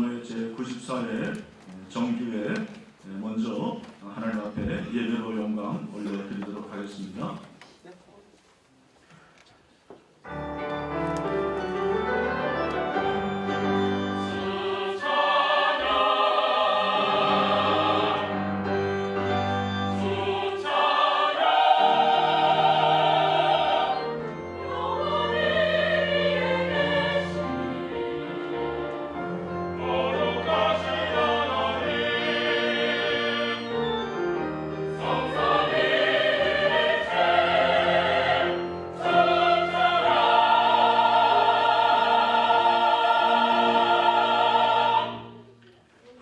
오늘 제94회 정기회 먼저 하나님 앞에 예배로 영광 올려드리도록 하겠습니다.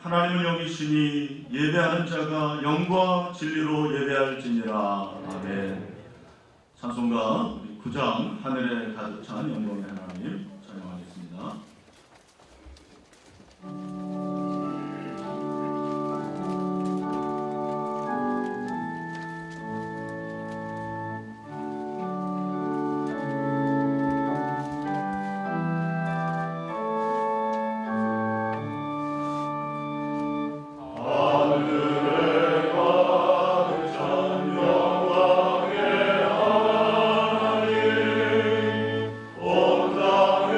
하나님을 여기시니 예배하는 자가 영과 진리로 예배할지니라. 아멘. 찬송가 우리 9장 하늘에 가득 찬 영광의 하나님 찬양하겠습니다. 온 땅에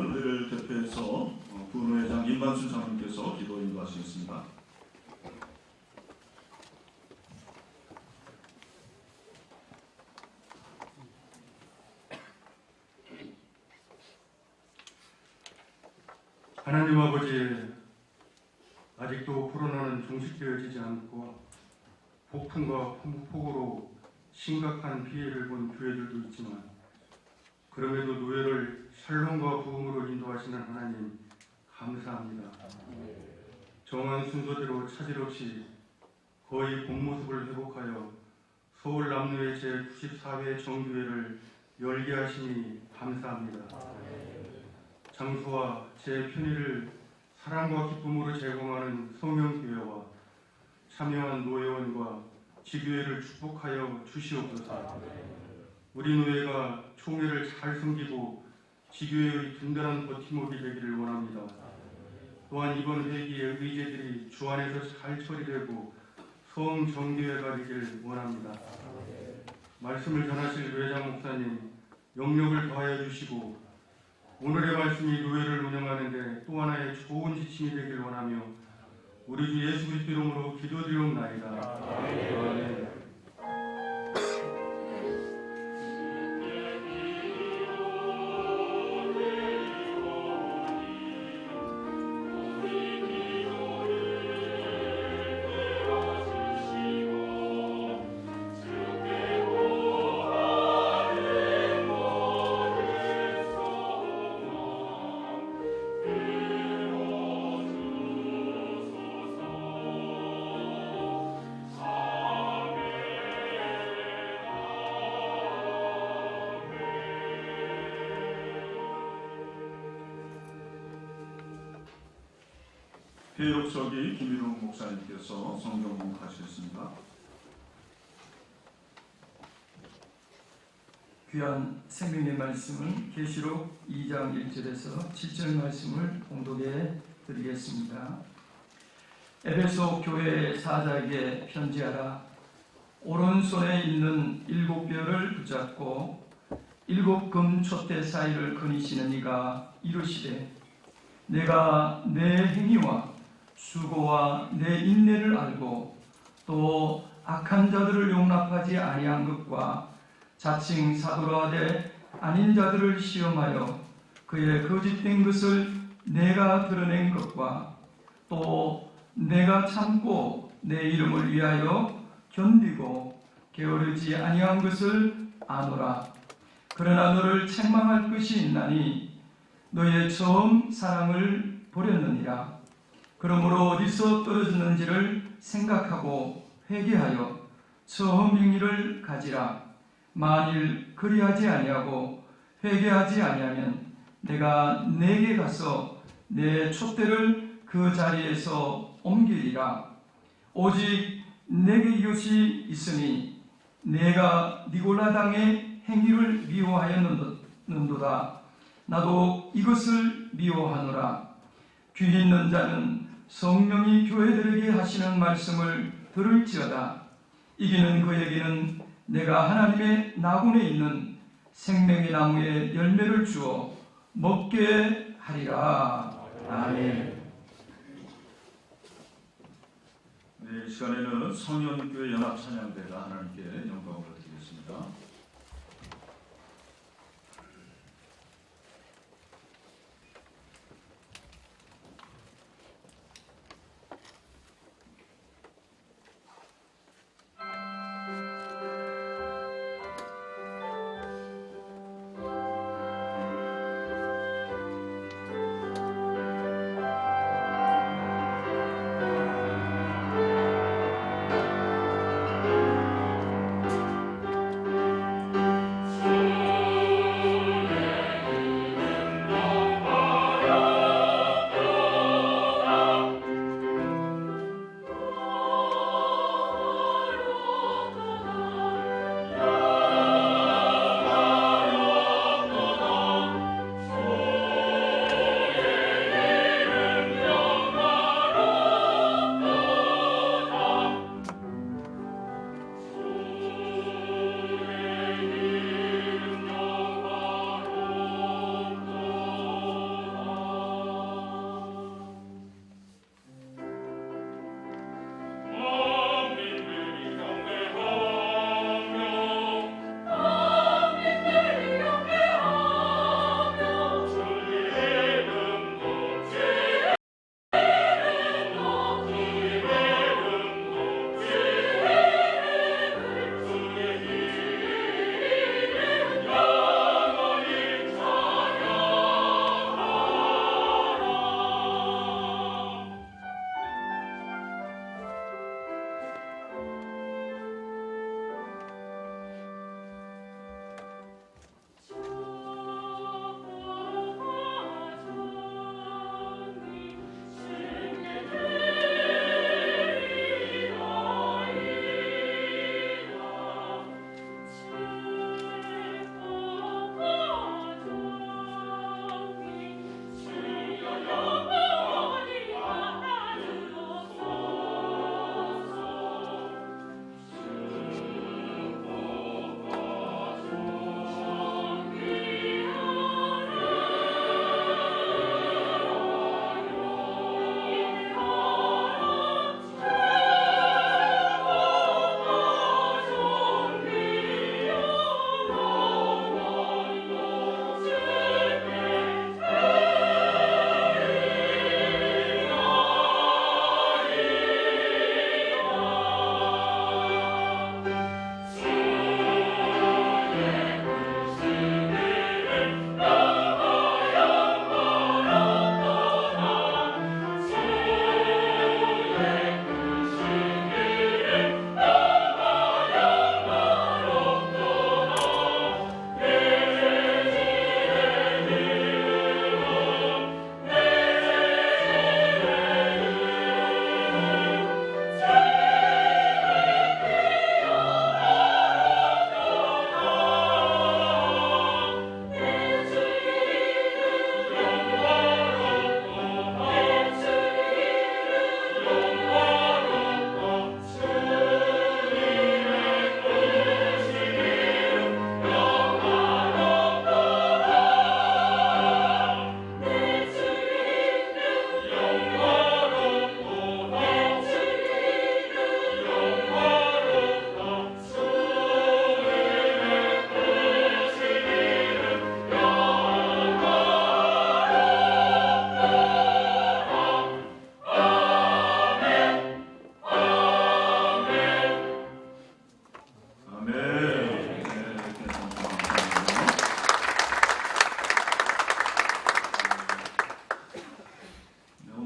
우리를 대표해서 부의장 임반순 장로님께서 기도 인도하시겠습니다. 하나님 아버지, 아직도 코로나는 종식되어지지 않고 폭풍과 폭우로 심각한 피해를 본 교회들도 있지만, 그럼에도 노예를 샬롬과 부흥으로 인도하시는 하나님 감사합니다. 정한 순서대로 차질 없이 거의 본 모습을 회복하여 서울 남로의 제94회 정교회를 열게 하시니 감사합니다. 장소와 제 편의를 사랑과 기쁨으로 제공하는 성령교회와 참여한 노회원과 지교회를 축복하여 주시옵소서. 우리 노회가 총회를 잘 섬기고 지교회의 든든한 버팀목이 되기를 원합니다. 또한 이번 회기의 의제들이 주 안에서 잘 처리되고 성정교회가 되기를 원합니다. 말씀을 전하실 외장 목사님 영력을 더하여 주시고, 오늘의 말씀이 교회를 운영하는 데 또 하나의 좋은 지침이 되길 원하며 우리 주 예수 그리스도 이름으로 기도드리옵나이다. 아멘. 회복서기 김일웅 목사님께서 성경 공부하시겠습니다. 귀한 생명의 말씀은 계시록 2장 1절에서 7절 말씀을 봉독해 드리겠습니다. 에베소 교회 사자에게 편지하라. 오른손에 있는 7별을 붙잡고 7금 촛대 사이를 거니시는 이가 이르시되, 내가 내 행위와 수고와 내 인내를 알고 또 악한 자들을 용납하지 아니한 것과 자칭 사도라 하되 아닌 자들을 시험하여 그의 거짓된 것을 내가 드러낸 것과 또 내가 참고 내 이름을 위하여 견디고 게으르지 아니한 것을 아노라. 그러나 너를 책망할 것이 있나니 너의 처음 사랑을 버렸느니라. 그러므로 어디서 떨어졌는지를 생각하고 회개하여 처음 행위를 가지라. 만일 그리하지 아니하고 회개하지 아니하면 내가 내게 가서 내 촛대를 그 자리에서 옮기리라. 오직 내게 이것이 있으니 내가 니골라당의 행위를 미워하였는도다. 나도 이것을 미워하노라. 귀 있는 자는 성령이 교회들에게 하시는 말씀을 들을지어다. 이기는 그에게는 내가 하나님의 나군에 있는 생명의 나무에 열매를 주어 먹게 하리라. 아멘. 네, 이 시간에는 성현교회 연합찬양대가 하나님께 영광을 드리겠습니다.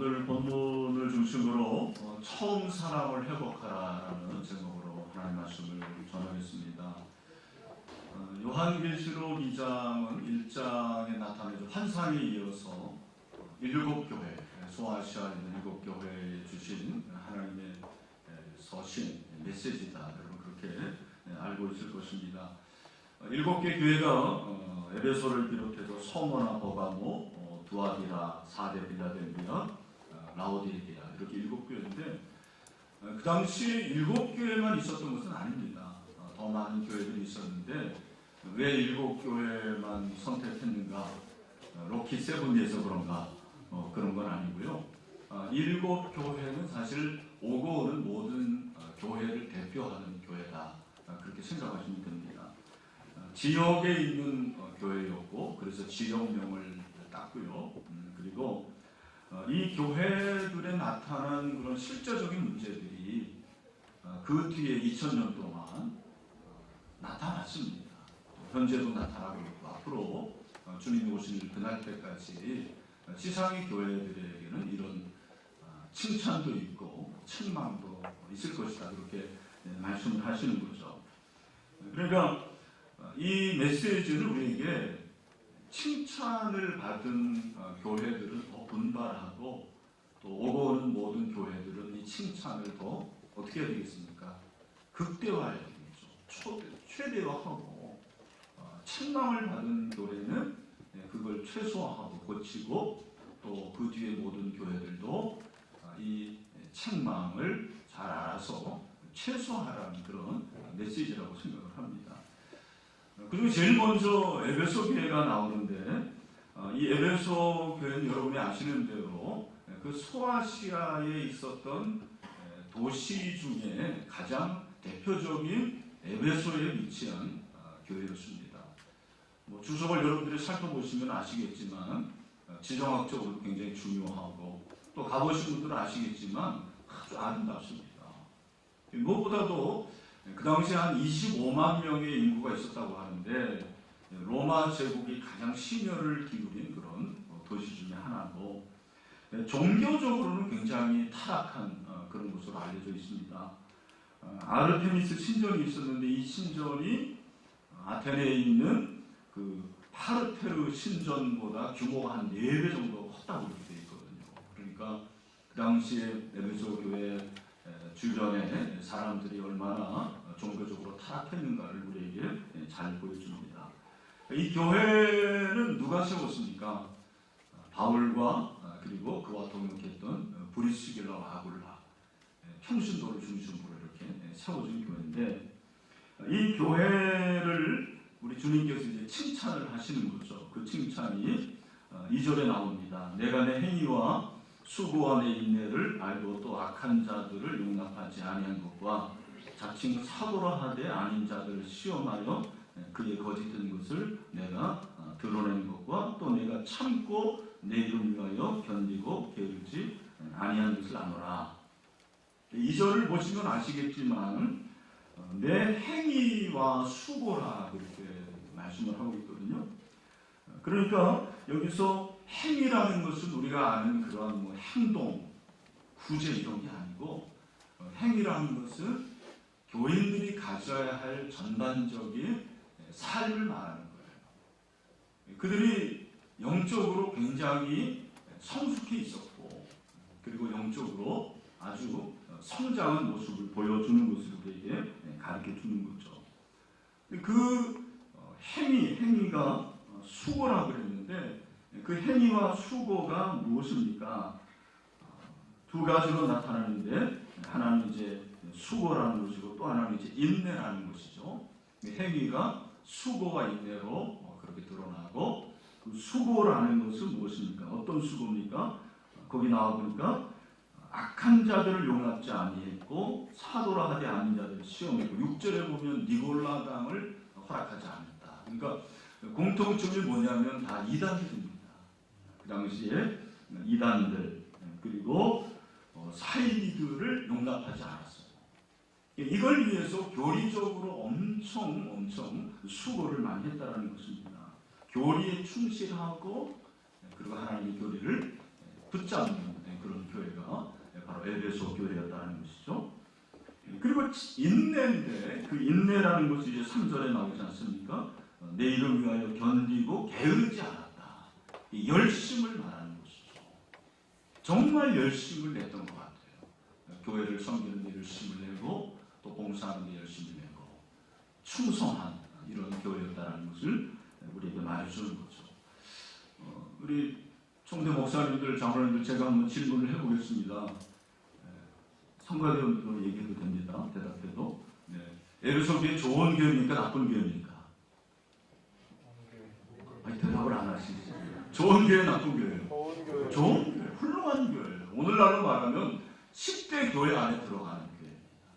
오늘 본문을 중심으로 처음 사랑을 회복하라라는 제목으로 하나님의 말씀을 전하겠습니다. 요한계시록 2장은 1장에 나타내는 환상에 이어서 7교회, 소아시아에 있는 7교회에 주신 하나님의 서신, 메시지다. 여러분 그렇게 알고 있을 것입니다. 7개 교회가 에베소를 비롯해서 서머나 버가모, 두아디라, 사데 빌라델비아, 라오디게아 이렇게 7교회인데 그 당시 7교회만 있었던 것은 아닙니다. 더 많은 교회들이 있었는데 왜 7교회만 선택했는가? 로키 세븐리에서 그런가? 그런 건 아니고요. 7교회는 사실 오고 오는 모든 교회를 대표하는 교회다. 그렇게 생각하시면 됩니다. 지역에 있는 교회였고 그래서 지역명을 땄고요. 그리고 이 교회들에 나타난 그런 실제적인 문제들이 그 뒤에 2000년 동안 나타났습니다. 현재도 나타나고 있고 앞으로 주님이 오실 그날 때까지 지상의 교회들에게는 이런 칭찬도 있고 책망도 있을 것이다. 그렇게 말씀을 하시는 거죠. 그러니까 이 메시지는 우리에게 칭찬을 받은 교회들은 더 분발하고 또 오고 오는 모든 교회들은 이 칭찬을 더 어떻게 해야 되겠습니까? 극대화해야 되겠죠. 최대화하고 책망을 받은 교회는 그걸 최소화하고 고치고 또 그 뒤에 모든 교회들도 이 책망을 잘 알아서 최소화하라는 그런 메시지라고 생각을 합니다. 그리고 제일 먼저 에베소 교회가 나오는데 이 에베소 교회는 여러분이 아시는 대로 그 소아시아에 있었던 도시 중에 가장 대표적인 에베소에 위치한 교회였습니다. 주석을 여러분들이 살펴보시면 아시겠지만 지정학적으로 굉장히 중요하고 또 가보신 분들은 아시겠지만 아주 아름답습니다. 무엇보다도 그 당시에 한 25만 명의 인구가 있었다고 하는데 로마 제국이 가장 심혈을 기울인 그런 도시 중에 하나고 종교적으로는 굉장히 타락한 그런 곳으로 알려져 있습니다. 아르테미스 신전이 있었는데 이 신전이 아테네에 있는 그 파르테르 신전보다 규모가 한 4배 정도 컸다고 그렇게 되어 있거든요. 그러니까 그 당시에 에베소 교회 주변에 사람들이 얼마나 종교적으로 타락했는가를 우리에게 잘 보여줍니다. 이 교회는 누가 세웠습니까? 바울과 그리고 그와 동역했던 브리스길라와 아굴라, 평신도를 중심으로 이렇게 세워진 교회인데 이 교회를 우리 주님께서 이제 칭찬을 하시는 거죠. 그 칭찬이 2절에 나옵니다. 내가 내 행위와 수고와 내 인내를 알고 또 악한 자들을 용납하지 아니한 것과 자칭 사도라 하되 아닌 자들을 시험하여 그의 거짓된 것을 내가 드러낸 것과 또 내가 참고 내 이름 위하여 견디고 게으르지 아니한 것을 아노라. 2절을 보시면 아시겠지만 내 행위와 수고라 그렇게 말씀을 하고 있거든요. 그러니까 여기서 행위라는 것은 우리가 아는 그러한 행동, 구제 이런 게 아니고 행위라는 것은 교인들이 가져야 할 전반적인 삶을 말하는 거예요. 그들이 영적으로 굉장히 성숙해 있었고 그리고 영적으로 아주 성장한 모습을 보여주는 것을 우리에게 가르쳐 주는 거죠. 그 행위가 수고라고 그랬는데 그 행위와 수고가 무엇입니까? 두 가지로 나타나는데 하나는 이제 수고라는 것이고 또 하나는 이제 인내라는 것이죠. 행위가 수고와 인내로 그렇게 드러나고 그 수고라는 것은 무엇입니까? 어떤 수고입니까? 거기 나와 보니까 악한 자들을 용납지 아니했고 사도라 하지 아닌 자들을 시험했고 6절에 보면 니골라당을 허락하지 않았다. 그러니까 공통점이 뭐냐면 다 이단들입니다. 그 당시에 이단들 그리고 사이비들을 용납하지 않았어요. 이걸 위해서 교리적으로 엄청 수고를 많이 했다는 것입니다. 교리에 충실하고 그리고 하나님의 교리를 붙잡는 그런 에베소 교회였다는 것이죠. 그리고 인내인데 그 인내라는 것이 이제 3절에 나오지 않습니까? 내 이름 위하여 견디고 게으르지 않았다. 이 열심을 말하는 것이죠. 정말 열심을 냈던 것 같아요. 교회를 섬기는 데 열심을 내고 또 봉사하는 데 열심을 내고 충성한 이런 교회였다는 것을 우리에게 말해주는 거죠. 우리 총대 목사님들, 장로님들 제가 한번 질문을 해보겠습니다. 성가대원으로 얘기해도 됩니다. 대답해도. 네. 에베소 교회 좋은 교회입니까? 나쁜 교회입니까? 아니, 대답을 안 하시죠. 좋은 교회, 나쁜 교회예요? 좋은 교회, 훌륭한 교회예요. 오늘날로 말하면 10대 교회 안에 들어가는 교회입니다.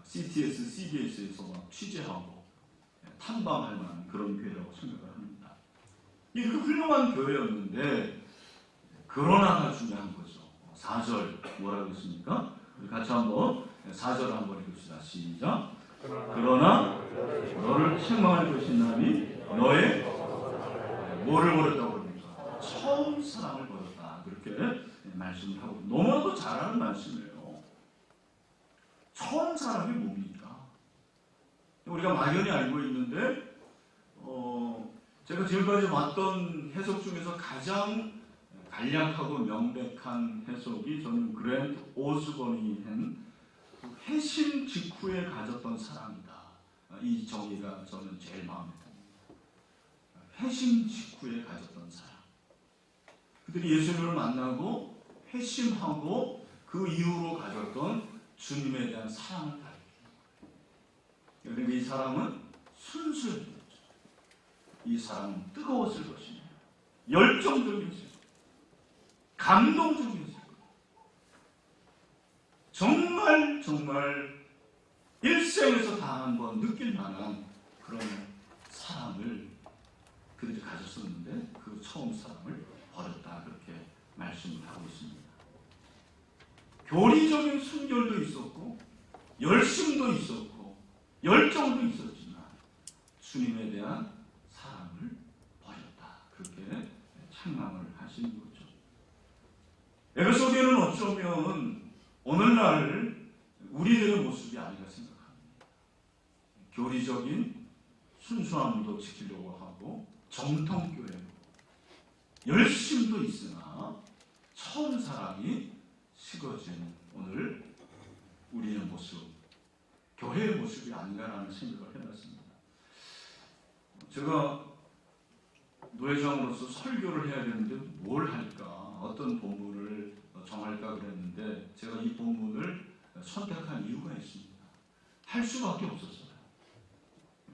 CTS, CBS에서 막 취재하고 탐방할 만한 그런 교회라고 생각을 합니다. 이렇게 훌륭한 교회였는데 그러나가 중요한 거죠. 4절 뭐라고 했습니까? 우리 같이 한번 4절 한번 읽읍시다. 시작. 그러나 너를 책망할 것인 남이 너의 뭐를 버렸다고 그럽니까? 처음 사랑을 버렸다. 그렇게 말씀을 하고 너무나도 잘하는 말씀이에요. 처음 사랑이 뭡니까? 우리가 막연히 알고 있는데 제가 지금까지 봤던 해석 중에서 가장 간략하고 명백한 해석이 저는 그랜트 오스본이 한 회심 직후에 가졌던 사랑이다. 이 정의가 저는 제일 마음에 듭니다. 회심 직후에 가졌던 사랑. 그들이 예수님을 만나고 회심하고 그 이후로 가졌던 주님에 대한 사랑을 가리킵니다. 그런데 이 사랑은 순수했던 거죠. 이 사랑은 뜨거웠을 것입니다. 열정적이었을 것입니다. 감동적이었을 것입니다. 정말 일생에서 다 한번 느낄 만한 그런 사랑을 그들이 가졌었는데 그 처음 사랑을 버렸다. 그렇게 말씀을 하고 있습니다. 교리적인 순결도 있었고 열심도 있었고 열정도 있었지만 주님에 대한 사랑을 버렸다. 그렇게 책망을 하시는 거죠. 에베소 교회는 어쩌면 오늘날 우리들의 모습이 아닌가 생각합니다. 교리적인 순수함도 지키려고 하고 정통교회고 열심도 있으나 처음 사랑이 식어진 오늘 우리의 모습, 교회의 모습이 아닌가라는 생각을 해봤습니다. 제가 노회장으로서 설교를 해야 되는데 뭘 할까, 어떤 본문을 정할까 그랬는데 제가 이 본문을 선택한 이유가 있습니다. 할 수밖에 없었어요.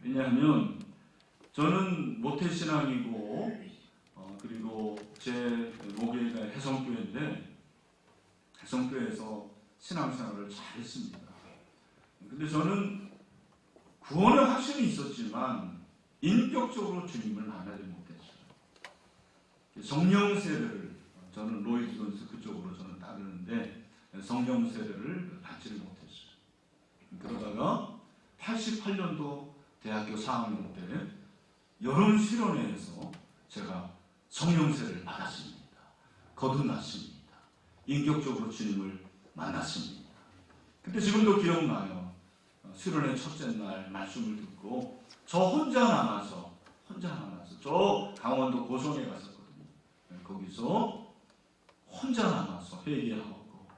왜냐하면 저는 모태신앙이고 그리고 제 모교회가 해성교회인데 해성교회에서 신앙생활을 잘했습니다. 근데 저는 구원의 확신이 있었지만 인격적으로 주님을 만나지 못했어요. 성령 세례를 저는 로이드 존스 그쪽으로 저는 따르는데 성령 세례를 받지를 못했어요. 그러다가 88년도 대학교 4학년 때 여름 수련회에서 제가 성령 세례를 받았습니다. 거듭났습니다. 인격적으로 주님을 만났습니다. 그때 지금도 기억나요. 수련회 첫째 날 말씀을 듣고 저 혼자 남아서 저 강원도 고성에 갔었거든요. 거기서 혼자 남아서 회개하고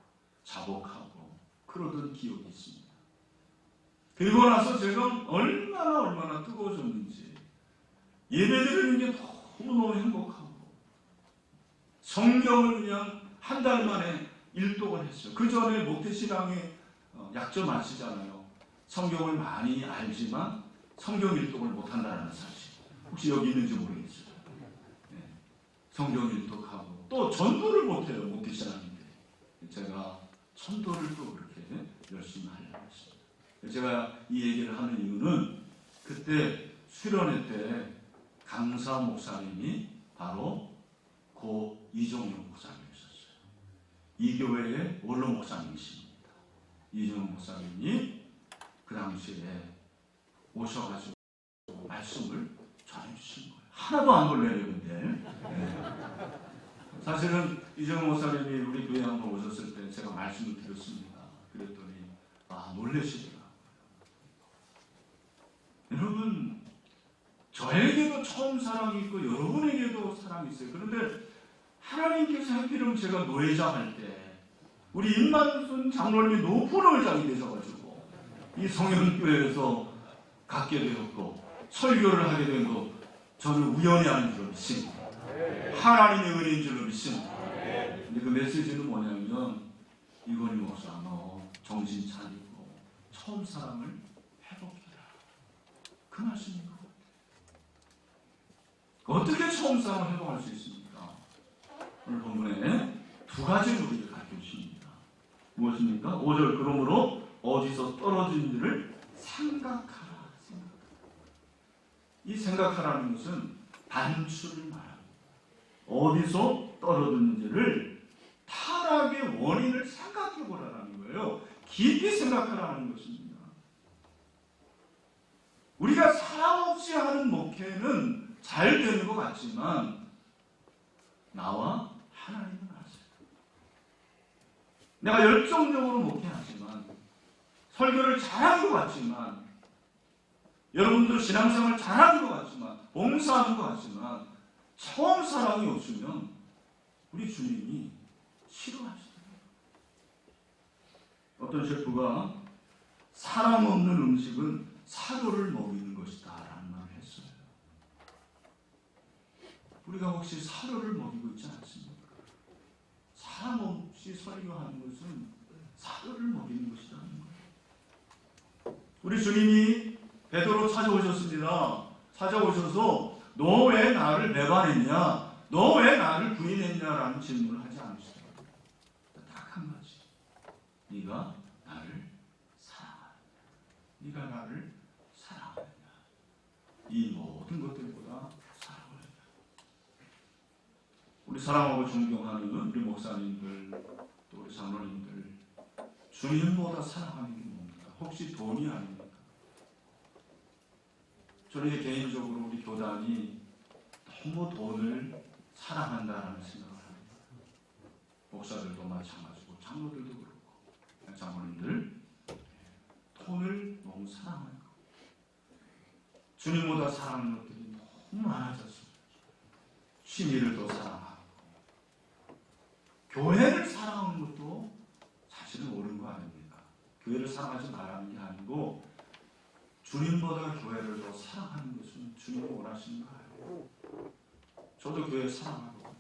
자복하고 그러던 기억이 있습니다. 그리고 나서 제가 얼마나 뜨거워졌는지 예배드리는 게 너무너무 행복하고 성경을 그냥 한 달 만에 일독을 했어요. 그 전에 모태신앙의 약점 아시잖아요. 성경을 많이 알지만 성경 일독을 못한다는 사실. 혹시 여기 있는지 모르겠어요. 네. 성경 일독하고 또 전도를 못해요. 모태신앙인데 제가 전도를 또 그렇게 열심히 하려고 했습니다. 제가 이 얘기를 하는 이유는 그때 수련회 때 강사 목사님이 바로 고 이종용 목사님이셨어요. 이 교회의 원로 목사님이십니다. 이종용 목사님이 그 당시에 오셔가지고 말씀을 전해주신 거예요. 하나도 안 걸려요, 근데. 네. 사실은 이정호 목사님이 우리 교회 한번 오셨을 때 제가 말씀을 드렸습니다. 그랬더니 놀라시더라고요. 여러분, 저에게도 처음 사랑이 있고 여러분에게도 사랑이 있어요. 그런데 하나님께서 하필이면 제가 노회장 할 때 우리 임만순 장로님이 높은 회장이 되셔가지고 이 성현교회에서 갖게 되었고 설교를 하게 된 거 저는 우연히 아닌 줄 믿습니다. 하나님의 은혜인 줄 믿습니다. 근데 그 메시지는 뭐냐면 이건희 목사 너 정신 차리고 처음 사랑을 회복해라. 그 말씀인 것 같아요. 어떻게 처음 사랑을 회복할 수 있습니까? 오늘 본문에 두 가지를 우리에게 가르쳐주십니다. 무엇입니까? 5절 그러므로 어디서 떨어진지를 생각하라. 이 생각하라는 것은 단추를 말합니다. 어디서 떨어졌는지를 타락의 원인을 생각해 보라는 거예요. 깊이 생각하라는 것입니다. 우리가 사랑 없이 하는 목회는 잘 되는 것 같지만 나와 하나님은 아세요. 내가 열정적으로 목회하지만 설교를 잘하는 것 같지만 여러분들 신앙생활 잘하는 것 같지만 봉사하는 것 같지만 처음 사랑이 없으면 우리 주님이 싫어하시더라고요. 어떤 셰프가 사랑 없는 음식은 사료를 먹이는 것이다 라는 말을 했어요. 우리가 혹시 사료를 먹이고 있지 않습니까? 사랑 없이 설교하는 것은 사료를 먹이는 것이라는 거예요. 우리 주님이 베드로 찾아오셨습니다. 찾아오셔서 너 왜 나를 배반했냐? 너 왜 나를 부인했냐라는 질문을 하지 않으시더라고요. 딱 한 가지. 네가 나를 사랑하느냐? 네가 나를 사랑하느냐? 이 모든 것들보다 사랑을 했다. 우리 사랑하고 존경하는 우리 목사님들 또 우리 장로님들 주님보다 사랑하는 게 뭡니까? 혹시 돈이 아닙니까? 저는 이제 개인적으로 우리 교단이 너무 돈을 사랑한다라는 생각을 합니다. 목사들도 마찬가지고 장로들도 그렇고 장로님들 돈을 너무 사랑하는 거. 주님보다 사랑하는 것들이 너무 많아졌습니다. 취미를 더 사랑하고 교회를 사랑하는 것도 사실은 옳은 거 아닙니까? 교회를 사랑하지 말라는 게 아니고 주님보다 교회를 더 사랑하는 것은 주님이 원하시는 거 아니에요. 저도 교회 사랑하거든요.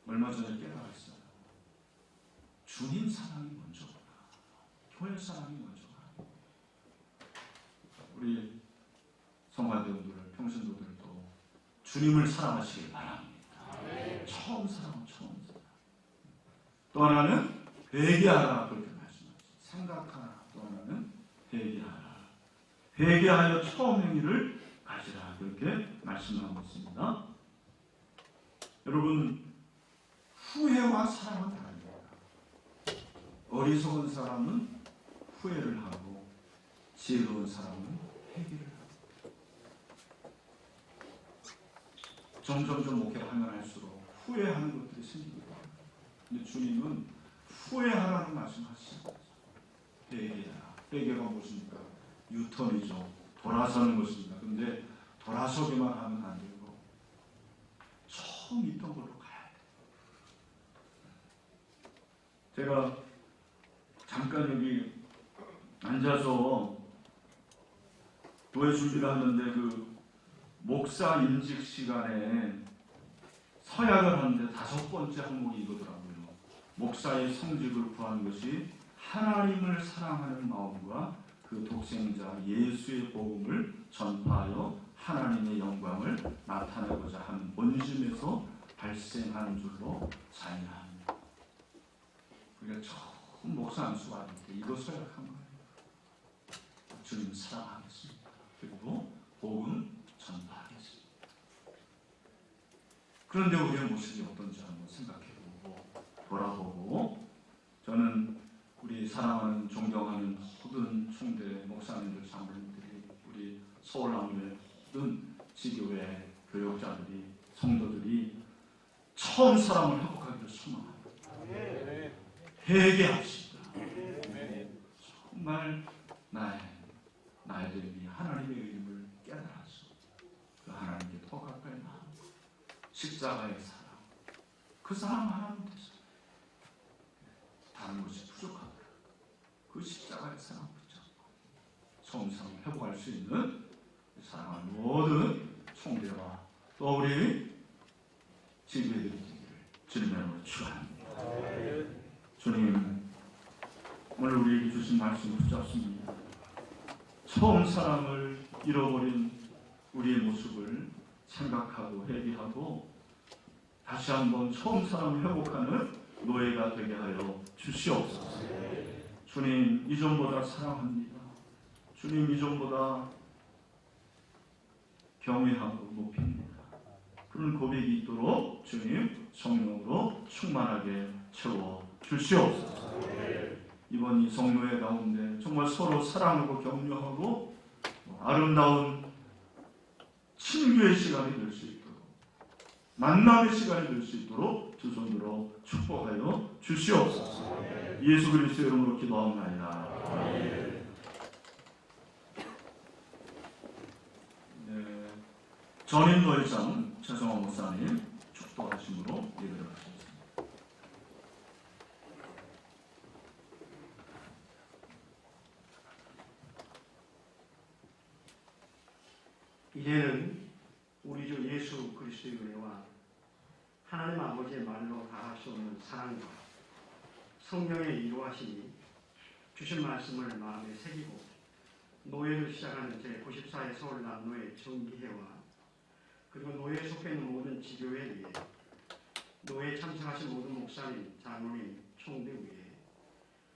얼마 전에 깨달았어요. 주님 사랑이 먼저구나. 교회 사랑이 먼저구나. 우리 성화대원들, 평신도들도 주님을 사랑하시길 바랍니다. 처음 사랑은 처음 사랑. 또 하나는 회개하라 그렇게 말씀하셨어요. 생각하라. 또 하나는 회개하라. 회개하여 처음 행위를 가지라 그렇게 말씀하고 있습니다. 여러분 후회와 사랑은 다릅니다. 어리석은 사람은 후회를 하고 지혜로운 사람은 회개를 하고 점점 목회하면 할수록 후회하는 것들이 생깁니다. 근데 주님은 후회하라는 말씀하시죠. 회개하라. 회개가 무엇입니까? 유턴이죠. 돌아서는 것입니다. 근데 돌아서기만 하면 안 되고 처음 있던 걸로 가야 돼요. 제가 잠깐 여기 앉아서 교회 준비를 하는데 그 목사 임직 시간에 서약을 하는데 5번째 항목이 이거더라고요. 목사의 성직을 구하는 것이 하나님을 사랑하는 마음과 그 독생자 예수의 복음을 전파하여 하나님의 영광을 나타내고자 하는 본심에서 발생하는 줄로 살아야 합니다. 우리가 처음 목사 안수 받을 때 이거 서약한 거예요. 주님 사랑하겠습니다. 그리고 복음 전파하겠습니다. 그런데 우리의 모습이 어떤지 한번 생각해보고 돌아보고 저는 우리 사랑하는 존경하는 모든 총대 목사님들 장로님들이 우리 서울남교회 모든 지교회 교역자들이 성도들이 처음 사람을 회복하기를 소망합니다. 회개합시다. 정말 나의 대비 하나님의 이름을 깨달아서 그 하나님께 더 가까이 나아가고 십자가의 사랑, 그 사랑 하나님 되서 다른 것이 부족하더라 그 십자가의 사랑 붙잡고 처음 사람을 회복할 수 있는 사랑하는 모든 총대와 또 우리 지교회들이 되기를 주님의 이름으로 축원합니다. 주님, 오늘 우리에게 주신 말씀 붙잡습니다. 처음 사랑을 잃어버린 우리의 모습을 생각하고 회개하고 다시 한번 처음 사랑을 회복하는 노예가 되게 하여 주시옵소서. 주님, 이전보다 사랑합니다. 주님, 이전보다 경외하고 높입니다. 그런 고백이 있도록 주님 성령으로 충만하게 채워 주시옵소서. 이번 이 성도회 가운데 정말 서로 사랑하고 격려하고 아름다운 친교의 시간이 될 수 있도록 만남의 시간이 될 수 있도록 두 손으로 축복하여 주시옵소서. 예수 그리스도의 이름으로 기도하옵나이다. 네, 전인노회장 최성원 목사님 축도하심으로 예배를 하십니다. 이제는 우리 주 예수 그리스도의 은혜와 하나님 아버지의 말로 다할 수 없는 사랑과 성령의 이루하심이 주신 말씀을 마음에 새기고 노예를 시작하는 제94회 서울 남노회 정기회와 그리고 노예에 속해 있는 모든 지교회 위에 노예에 참석하신 모든 목사님, 장로님, 총대 위에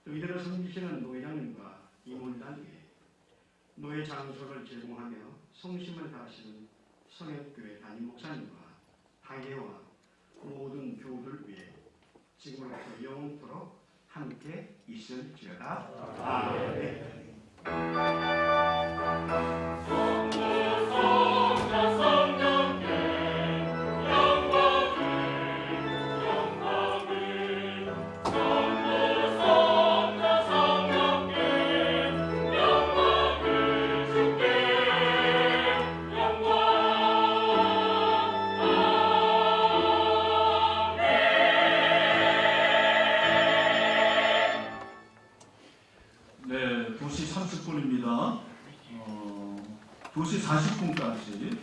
또 이들을 섬기시는 노회장님과 임원단 위에 노예 장소를 제공하며 성심을 다하시는 성역교회 담임 목사님과 당회와 모든 교우들 위해 지금으로부터 영원토록 함께 있을지어다. 아멘. 네, 2시 30분입니다. 2시 40분까지